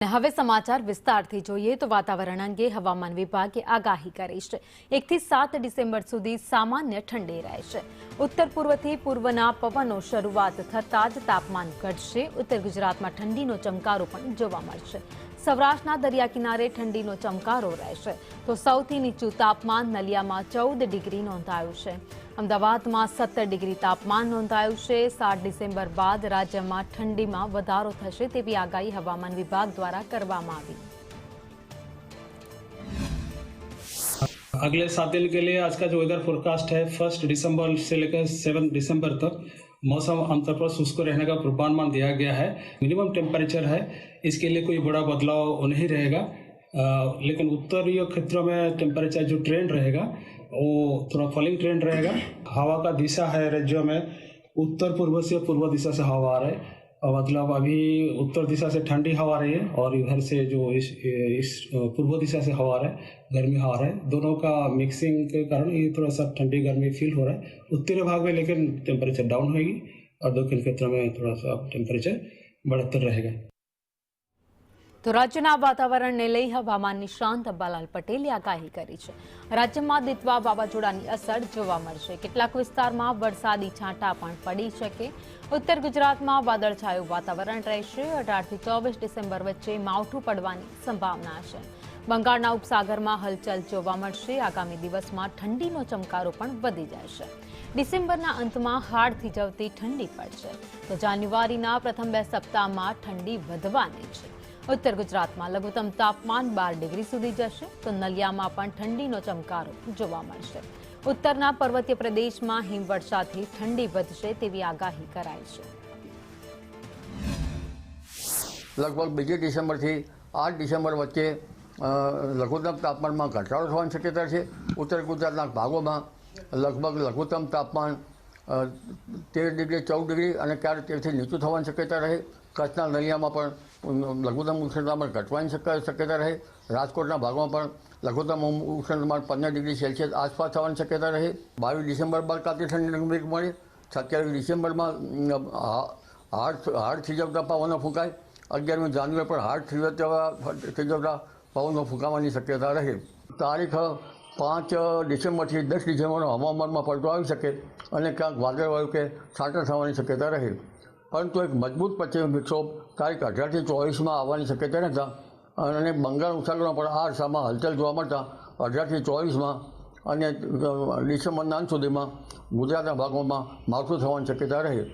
હવે સમાચાર વિસ્તારથી જોઈએ તો વાતાવરણ અંગે હવામાન વિભાગે આગાહી કરી છે। 1 થી 7 ડિસેમ્બર સુધી સામાન્ય ઠંડી રહેશે। ઉત્તર પૂર્વથી પૂર્વના પવનો શરૂઆત થતાં જ તાપમાન ઘટશે। ઉત્તર ગુજરાતમાં ઠંડીનો ચમકારો પણ જોવા મળશે। સૌરાષ્ટ્રના દરિયા કિનારે ઠંડીનો ચમકારો રહેશે તો સૌથી નીચું તાપમાન નલિયામાં 14 ડિગ્રી નોંધાયું છે। અમદાવાદમાં 17 ડિગ્રી તાપમાન નોંધાયું છે। 7 ડિસેમ્બર બાદ રાજ્યમાં ઠંડીમાં વધારો થશે તેવી આગાહી હવામાન વિભાગ દ્વારા કરવામાં આવી। अगले 7 दिन के लिए आज का जो वेदर फोरकास्ट है 1 दिसंबर से लेकर 7 दिसंबर तक मौसम आमतौर पर शुष्क रहने का पूर्वानुमान दिया गया है। मिनिमम टेम्परेचर है, इसके लिए कोई बड़ा बदलाव नहीं रहेगा, लेकिन उत्तरीय क्षेत्रों में टेम्परेचर जो ट्रेंड रहेगा वो थोड़ा फॉलिंग ट्रेंड रहेगा। हवा का दिशा है राज्यों में उत्तर पूर्व से पूर्व दिशा से हवा आ रहा है, मतलब अभी उत्तर दिशा से ठंडी हवा आ रही है और इधर से जो इस पूर्व दिशा से हवा आ रहा है, गर्मी हवा आ रहा है। दोनों का मिक्सिंग के कारण ये थोड़ा सा ठंडी गर्मी फील हो रहा है। उत्तरी भाग में लेकिन टेम्परेचर डाउन होगी और दक्षिण क्षेत्र में थोड़ा सा टेम्परेचर बढ़तर रहेगा। तो राज्यના વાતાવરણને લઈ હવામાન નિષ્ણાંત અંબાલાલ પટેલે આગાહી કરી છે। રાજ્યમાં દિત્વા વાવાઝોડાની અસર જોવા મળશે। કેટલાક વિસ્તારમાં વરસાદી છાંટા પણ પડી શકે। ઉત્તર ગુજરાતમાં વાદળછાયું વાતાવરણ રહેશે। 18 થી 24 ડિસેમ્બર વચ્ચે માવઠું પડવાની સંભાવના છે। બંગાળના ઉપસાગરમાં હલચલ જોવા મળશે। આગામી દિવસમાં ઠંડીનો ચમકારો પણ વધી જશે। ડિસેમ્બરના અંતમાં હાડ થીજવતી ઠંડી પડશે તો જાન્યુઆરીના પ્રથમ 2 સપ્તાહમાં ઠંડી વધવાની છે। उत्तर गुजरात में लघुत्तम तापमान 12 डिग्री सुधी जशे तो नलियामां पण ठंडीनो चमकारो जोवा मळशे। उत्तरना पर्वतीय प्रदेश में हिमवर्षाथी ठंडी वधशे तेवी आगाही कराई छे। लगभग 2 डिसेम्बर थी 8 डिसेम्बर वच्चे लघुत्तम तापमान में घटाडो थवानी शक्यता है। उत्तर गुजरातना भागों में लगभग लघुत्तम तापमान 13 डिग्री 14 डिग्री और क्यारे 13 थी नीचुं थवानी शक्यता रहे। कच्छना नलियामां पण लघुत्तम उष्णतामान घटवानी शक्यता रहे। राजकोटना भागों में लघुत्तम उष्णतामान 15 डिग्री सेल्सियस आसपास थवानी शक्यता रहे। 22 डिसेम्बर बाद काती ठंडी वीक मळी। 27 डिसेम्बर में हाड़ थीजवता पवनो फूंकाय। 11 जान्युआरी पर हाड़ थीजवता पवनो फूंकावानी शक्यता रहे। तारीख 5 डिसेम्बर थी 10 डिसेम्बर हवामान में पलटो आई सके और क्या वादळवायु के छांटा थवानी शक्यता रहे। परंतु एक मजबूत पश्चिमी विक्षोभ तारीख 18 થી 24 में आवानी शक्यता रहता और बंगाळ उपसागरों पर आ अरसामां हलचल जोवा मळता 18 થી 24 में और डिसेम्बरना अंत सुधीमां गुजरातना भागों में मावठुं थवानी शक्यता रहे।